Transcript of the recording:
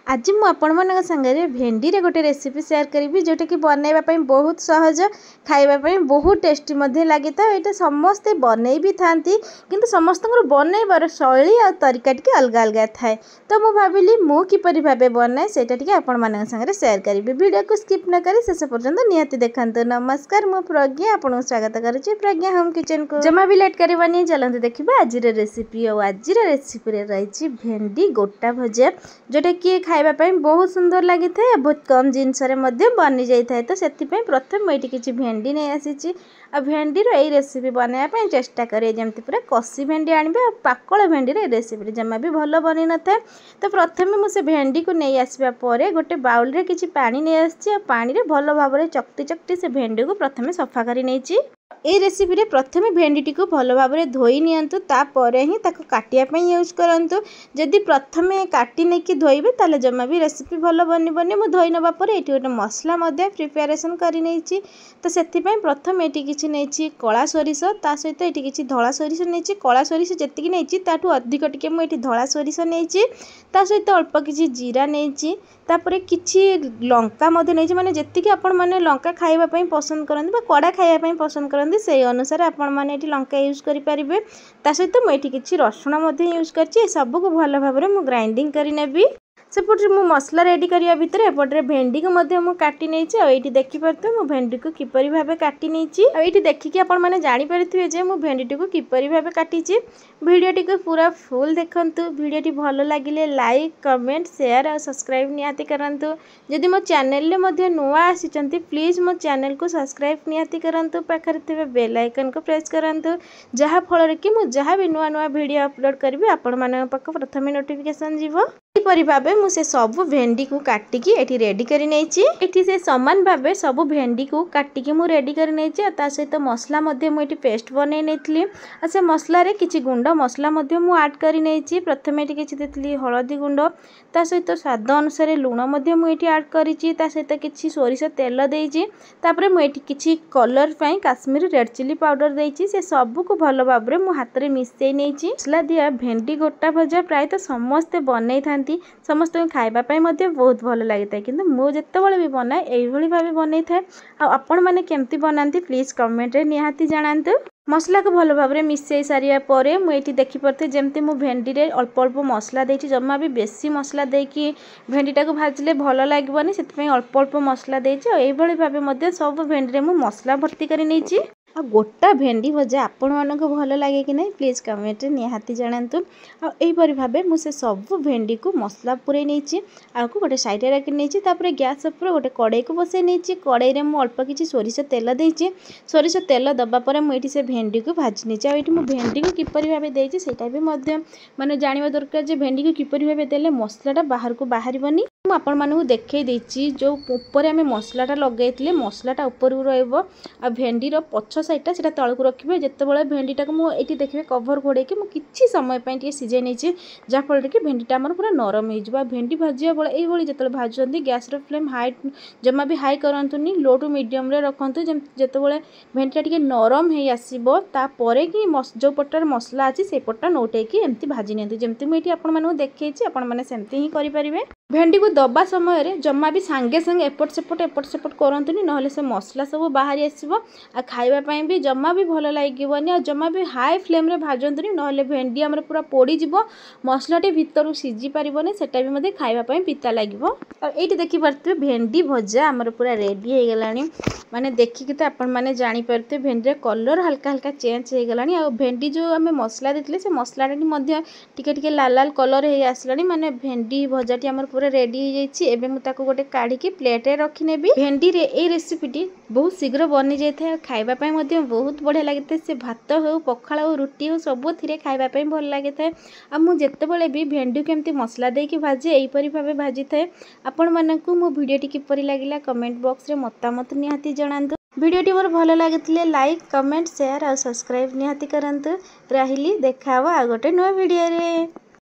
आज मु आपण मान संगे भेंडी रे गोटे रेसिपी शेयर करी जोटा कि बनवाई बहुत सहज खावाई बहुत टेस्टी लगे था। ये समस्ते बनई भी था किंतु समस्त बनईबार शैली और तरीका टी अलग अलग थाए। तो मुझे भाविली मु किपरि भाबे बनाए सेटा टी आपण मान संगे शेयर करी। वीडियो को स्किप न करी शेष पर्यंत निहाती देखंतु। नमस्कार, मु प्रज्ञा आपन स्वागत करुच्ची प्रज्ञा होम किचन को। जमा भी लेट करवानी चलते देखा आज रेसिपी। और आज रेसिपी रही भेंडी गोटा भजा जोटा कि खावाई बहुत सुंदर लगी था। बहुत कम जिनस बनी जाए। तो से प्रथम मुझे किसी भेंडी नहीं आसी आ भेंडी यही रेसिपी बनवाई चेष्टा करें जमी पूरा कषि भेंडी आने पाकल भेंडी रेसिपी जमा भी भल बन न था। तो प्रथम मुझे भेंडी को नहीं आसवा गोटे बाउल रे किसी पानी नहीं आसी पानी रे भल भाव चकटी चकटी से भेंडी को प्रथम सफा कर नहीं। ये रेसिपी रे प्रथम भेंडी टी को भल भाव धोई नियंतु तापर ही ताको काटिया यूज करंतु। जदि प्रथम काटी नहीं कि धोइबे ताले जमा भी रेसिपी भल बनबनी। मु धोई नबा परे एटी गोटे मसला मध्य प्रिपरेशन करि नैछि। तो सेति पई प्रथम एटी किछि नैछि कळा सोरिष ता सहित एटी किछि धळा सोरिष नैछि। कळा सोरिष जेतिकी नैछि ताठू अधिक टिके मु एटी धळा सोरिष नैछि। ता सहित अल्प किछि जीरा नैछि। तापरे किछि लंका मध्य नैछि माने जेतिकी आपण माने लंका खाइबा पई पसंद करंती बा कड़ा खाइबा पई पसंद करंती से अनुसार आपण माने एटी लंका यूज करि परिबे। ता सहित मु एटी किछि रसुण मध्य यूज करछि। सब को भल भाबरे मु ग्राइंडिंग करि नेबी। सेपटे मु मसला रेडी करिया भितर एपटे भेंडी को मध्य मु काटी नैछि। आ एटी देखि परते मु भेंडी को किपरि भाबे काटी नैछि। आ एटी देखिकि आपण माने जानि परिथिबे जे मु भेंडी को किपरि भाबे काटिछि। वीडियो टी को पूरा फुल देखंतु। वीडियो टी भलो लागिले लाइक कमेंट शेयर और सब्सक्राइब निहाती करंतु। जदि मो चैनल ले मध्य नुआ आसीचंती प्लीज मो चैनल को सब्सक्राइब निहाती करंतु। पाखरे थिबे बेल आइकन को प्रेस करंतु जहा फल रे कि मु जहा भी नुआ नुआ वीडियो अपलोड करबी आपण माने पाख प्रथमे नोटिफिकेशन जीवो। एपरि भाबे मु से सब भेंडी को काटिकी एठी रेडी करि नैछि। एठी से समान भाबे सब भेंडी को काटिकी मु रेडी करि नैछि। आ ता सहित मसला मध्य मु एठी पेस्ट बनै नेथली। आ से मसला रे किछि गुंड मसला मध्य मु ऐड करि नैछि। प्रथमे एठी किछि देथली हळदी गुंड ता सहित स्वाद अनुसार लूण मध्य मु एठी ऐड करिछि। ता सहित किछि सोरिष तेल देइछि। तापरे मु एठी किछि कलर पई काश्मीरी रेड चिली पाउडर देइछि। से सब को भलो भाबरे मु हाथ रे मिसै नैछि। मसला दिया भेंडी गोटा भजा प्राय तो समस्त बनै थांती। समस्त खाइबा पई मध्य बहुत भल लागिता किंतु मु जेतेबेले भी बनाए एई भली भाबे बनै थाए। आ आपण माने केमती बनांती प्लीज कमेंट रे निहाती जणांतु। मसला को भल भाव मिसई सारिया परे मु एठी देखि परते जेमती मु भेंडी रे अल्प अल्प मसला देछि। जम्मा भी बेसी मसला देकी भेंडीटा को भाजले भल लागबनी सेति पई अल्प अल्प मसला देछि। एई भली भाबे मध्य सब भेंडी रे मु मसला भर्ती करि नैछि। आ गोटा भेंडी भजा आपण मानक भल लागे कि नहीं प्लीज कमेंट रे निहाती जणांतु। आ एई परि भाबे मु से सब भेंडी को मसला पुरै नैछि। आ को गोटे साइड रे रखि नैछि। तापर गैस ऊपर गोटे कड़ाई को बसै नैछि। कड़ाई रे मु अल्प किछि सोरिष तेल देछि। सोरिष तेल दबा परे मु एठी से भेंडी को भाजी नैछि। आ एठी मु भेंडी को किपरि भाबे देछि सेटा भी मध्य माने जानिबा दरकार जे भेंडी को किपरि भाबे देले मसलाटा बाहर को बाहरिबनी। मु आपण मानकु देखै दैछि जो ऊपर आमे मसलाटा लगैथिले मसलाटा ऊपर को रहइबो। आ भेंडी रो पछ साइडटा सेटा तळकु रखिबे। जेतेबेले भेंडीटा को मु एठी देखिबे कवर घोड़े कि मु किछि समय पई टिके सिझै नैछि जा फल कि भेंडीटा हमर पूरा नरम हे जिबा। भेंडी भाजिया बळे एई भली जेतेबेले भाजुंदी गैस रो फ्लेम हाई जमा भी हाई करंतुनी लो टू मीडियम रे रखंतु। जेतेबेले भेंडीटा टिके नरम हे आसीबो ता परे कि जो पट्टार मसला अछि से पट्टा नोटे कि एम्ति भाजी नेतु। जेम्ति मु एठी आपण मानकु देखैछि आपण माने सेम्ति ही करि परिबे। भेंडी को दबा समय रे जम्मा भी सांगे सांगे एपट सेपट करंतुनी नहले से मसला सब बाहरी आसीबो। आ खाइबा पई भी जम्मा भी भल लागिबोनी। आ जम्मा भी हाई फ्लेम रे भाजंतुनी नहले भेंडी हमर पूरा पोड़ी जिवो मसलाटी भितरु सिझी पारिबोनी सेटा भी मते खाइबा पई पिता लागिबो। आ एठी देखि परते भेंडी भजा हमर पूरा रेडी हे गेलानी। माने देखि कि त आपण माने जानि परते भेंडी रे कलर हल्का हल्का चेंज हे गेलानी। आ भेंडी जो हमें मसला देथिले से मसलाटी मध्य टिके टिके लाल लाल कलर हे आसलानी। माने भेंडी भजाटी हमर पूरा रेडी हो जाइछि। एबे मु ताको गोटे काढी के प्लेट रे रखि नेबी। भेंडी रे ए रेसिपी टी बहुत शीघ्र बनि जाय थाए। खाइबा पई मध्य बहुत बढ़िया लागिते। से भात हो पखाळ हो रुटी हो सब थिरे खाइबा पई भल लागे थाए। आ मु जेतेबेले भी भेंडी केमती मसला दे के भाजे एई परि भाबे भाजी थाए। आपण मानकु मो वीडियो टी किपरि लागिला कमेंट बॉक्स रे मतामत निहाती जणांतु। वीडियो टी मोर भल लागितले लाइक कमेंट शेयर और सब्सक्राइब निहाती करंतु। रहिली देखावा आ गोटे नया वीडियो रे।